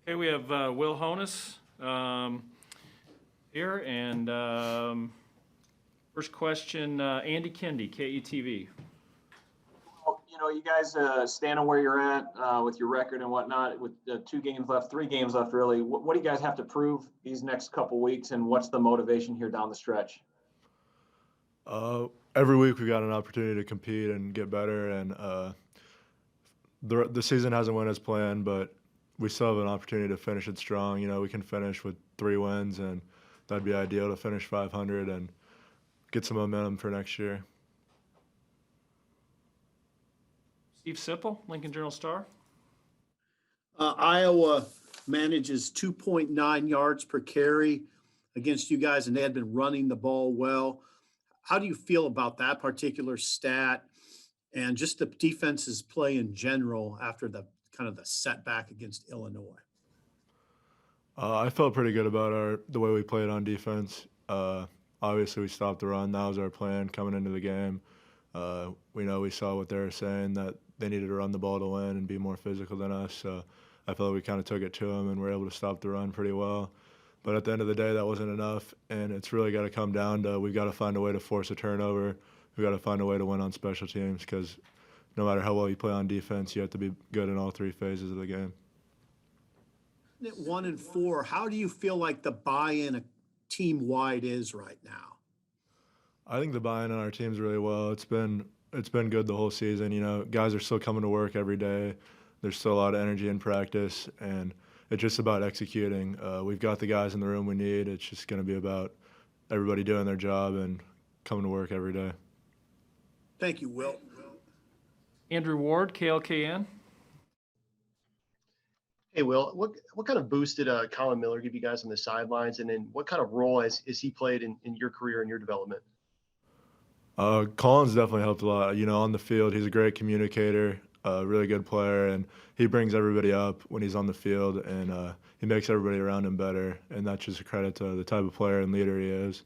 Okay, we have Will Honas here, and first question, Andy Kendi, KETV. Well, you guys standing where you're at with your record and whatnot, with 2 games left, 3 games left, really. What do you guys have to prove these next couple weeks, and what's the motivation here down the stretch? Every week we got an opportunity to compete and get better, and the season hasn't went as planned, but we still have an opportunity to finish it strong. We can finish with 3 wins, and that'd be ideal to finish 500 and get some momentum for next year. Steve Sipple, Lincoln Journal-Star. Iowa manages 2.9 yards per carry against you guys, and they had been running the ball well. How do you feel about that particular stat and just the defense's play in general after the kind of the setback against Illinois? I felt pretty good about the way we played on defense. Obviously, we stopped the run. That was our plan coming into the game. We saw what they were saying, that they needed to run the ball to win and be more physical than us. So I felt like we kind of took it to them and were able to stop the run pretty well. But at the end of the day, that wasn't enough, and it's really got to come down to we've got to find a way to force a turnover. We've got to find a way to win on special teams, because no matter how well you play on defense, you have to be good in all 3 phases of the game. At 1-4, how do you feel like the buy-in team-wide is right now? I think the buy-in on our team's really well. It's been good the whole season. Guys are still coming to work every day. There's still a lot of energy in practice, and it's just about executing. We've got the guys in the room we need. It's just going to be about everybody doing their job and coming to work every day. Thank you, Will. Andrew Ward, KLKN. Hey, Will, what kind of boost did Colin Miller give you guys on the sidelines, and then what kind of role has he played in your career and your development? Colin's definitely helped a lot. On the field, he's a great communicator, a really good player, and he brings everybody up when he's on the field, and he makes everybody around him better, and that's just a credit to the type of player and leader he is.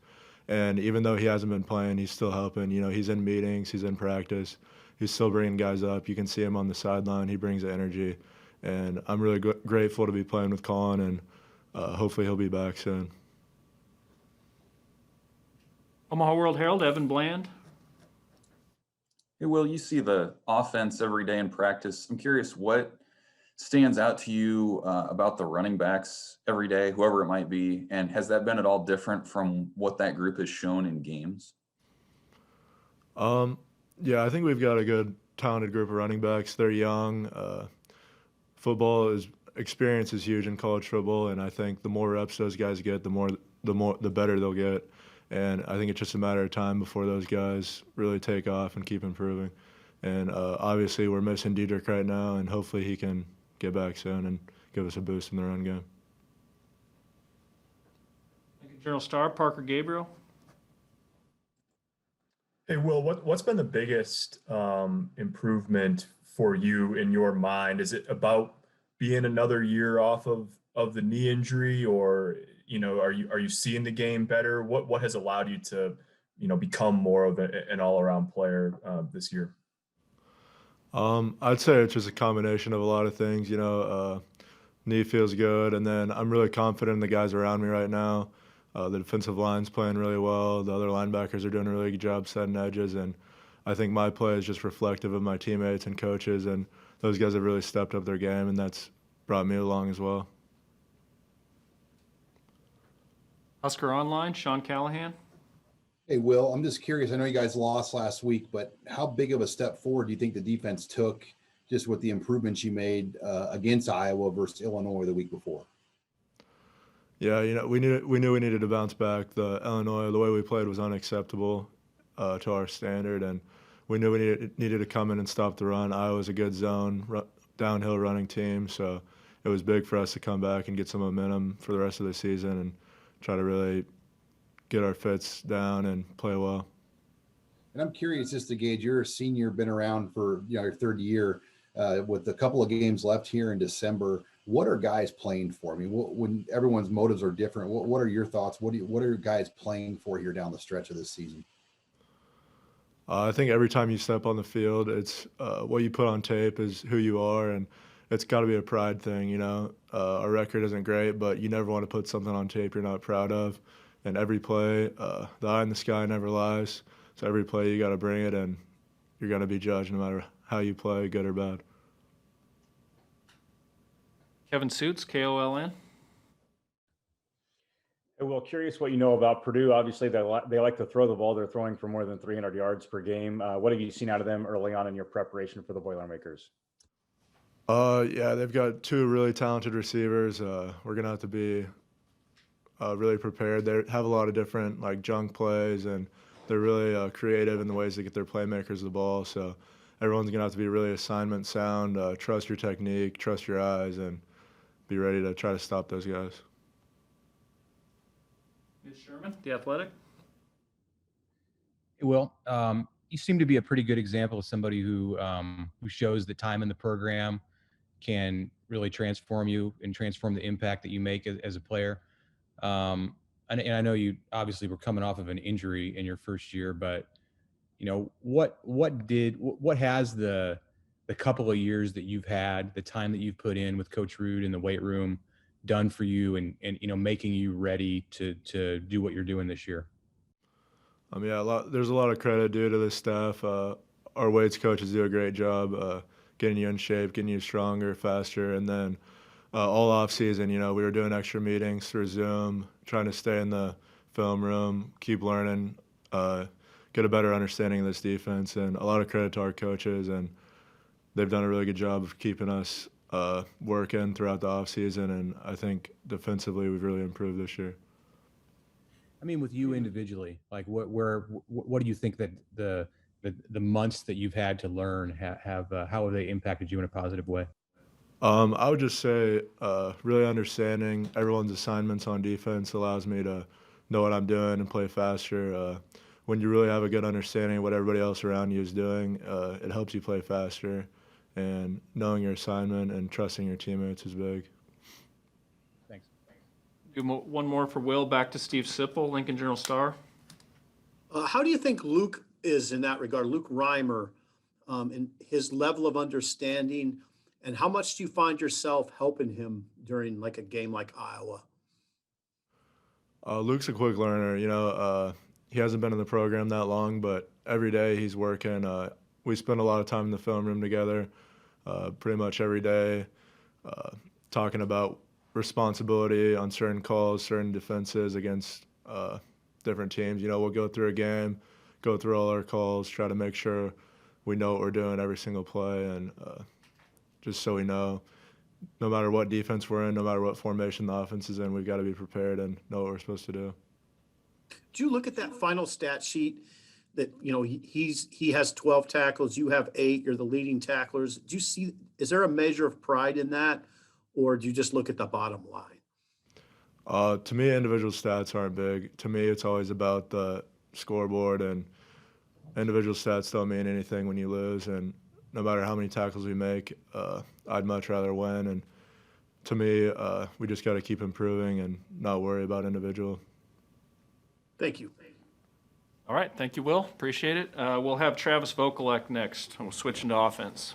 And even though he hasn't been playing, he's still helping. He's in meetings, he's in practice, he's still bringing guys up. You can see him on the sideline. He brings the energy, and I'm really grateful to be playing with Colin, and hopefully he'll be back soon. Omaha World Herald, Evan Bland. Hey, Will, you see the offense every day in practice. I'm curious what stands out to you about the running backs every day, whoever it might be, and has that been at all different from what that group has shown in games? Yeah, I think we've got a good, talented group of running backs. They're young. Experience is huge in college football, and I think the more reps those guys get, the better they'll get. And I think it's just a matter of time before those guys really take off and keep improving. And obviously we're missing Diedrich right now, and hopefully he can get back soon and give us a boost in the run game. Lincoln Journal-Star, Parker Gabriel. Hey, Will, what's been the biggest improvement for you in your mind? Is it about being another year off of the knee injury, or are you seeing the game better? What has allowed you to become more of an all-around player this year? I'd say it's just a combination of a lot of things. Knee feels good, and then I'm really confident in the guys around me right now. The defensive line's playing really well. The other linebackers are doing a really good job setting edges, and I think my play is just reflective of my teammates and coaches, and those guys have really stepped up their game, and that's brought me along as well. Husker Online, Sean Callahan. Hey, Will, I'm just curious. I know you guys lost last week, but how big of a step forward do you think the defense took just with the improvements you made against Iowa versus Illinois the week before? Yeah, we knew we needed to bounce back. The way we played was unacceptable to our standard, and we knew we needed to come in and stop the run. Iowa's a good zone, downhill running team, so it was big for us to come back and get some momentum for the rest of the season and try to really get our fits down and play well. And I'm curious just to gauge, you're a senior, been around for your 3rd year, with a couple of games left here in December. What are guys playing for? I mean, when everyone's motives are different, what are your thoughts? What are guys playing for here down the stretch of this season? I think every time you step on the field, it's what you put on tape is who you are, and it's got to be a pride thing, you know. Our record isn't great, but you never want to put something on tape you're not proud of. And every play, the eye in the sky never lies. So every play you got to bring it, and you're going to be judged no matter how you play, good or bad. Kevin Suits, KOLN. Hey, Will, curious what you know about Purdue. Obviously, they like to throw the ball. They're throwing for more than 300 yards per game. What have you seen out of them early on in your preparation for the Boilermakers? Yeah, they've got two really talented receivers. We're going to have to be really prepared. They have a lot of different like junk plays, and they're really creative in the ways they get their playmakers the ball. So everyone's going to have to be really assignment sound, trust your technique, trust your eyes, and be ready to try to stop those guys. Ms. Sherman, The Athletic. Well, you seem to be a pretty good example of somebody who shows that time in the program can really transform you and transform the impact that you make as a player. And I know you obviously were coming off of an injury in your first year, but you know what has the couple of years that you've had, the time that you've put in with Coach Rude in the weight room, done for you, and you know making you ready to do what you're doing this year? Yeah, there's a lot of credit due to this staff. Our weights coaches do a great job getting you in shape, getting you stronger, faster, and then all off season, you know, we were doing extra meetings through Zoom, trying to stay in the film room, keep learning, get a better understanding of this defense, and a lot of credit to our coaches, and they've done a really good job of keeping us working throughout the off season, and I think defensively we've really improved this year. I mean, with you individually, like what do you think that the months that you've had to learn how have they impacted you in a positive way? I would just say really understanding everyone's assignments on defense allows me to know what I'm doing and play faster. When you really have a good understanding of what everybody else around you is doing, it helps you play faster. And knowing your assignment and trusting your teammates is big. Thanks. Do one more for Will. Back to Steve Sipple, Lincoln Journal-Star. How do you think Luke is in that regard, Luke Reimer, in his level of understanding, and how much do you find yourself helping him during like a game like Iowa? Luke's a quick learner. You know, he hasn't been in the program that long, but every day he's working. We spend a lot of time in the film room together, pretty much every day, talking about responsibility on certain calls, certain defenses against different teams. You know, we'll go through a game, go through all our calls, try to make sure we know what we're doing every single play, and just so we know, no matter what defense we're in, no matter what formation the offense is in, we've got to be prepared and know what we're supposed to do. Do you look at that final stat sheet that, you know, he has 12 tackles, you have 8, you're the leading tacklers. Do you see, is there a measure of pride in that, or do you just look at the bottom line? To me, individual stats aren't big. To me, it's always about the scoreboard, and individual stats don't mean anything when you lose. And no matter how many tackles we make, I'd much rather win. And to me, we just got to keep improving and not worry about individual. Thank you. All right. Thank you, Will. Appreciate it. We'll have Travis Vokalek next. We'll switch into offense.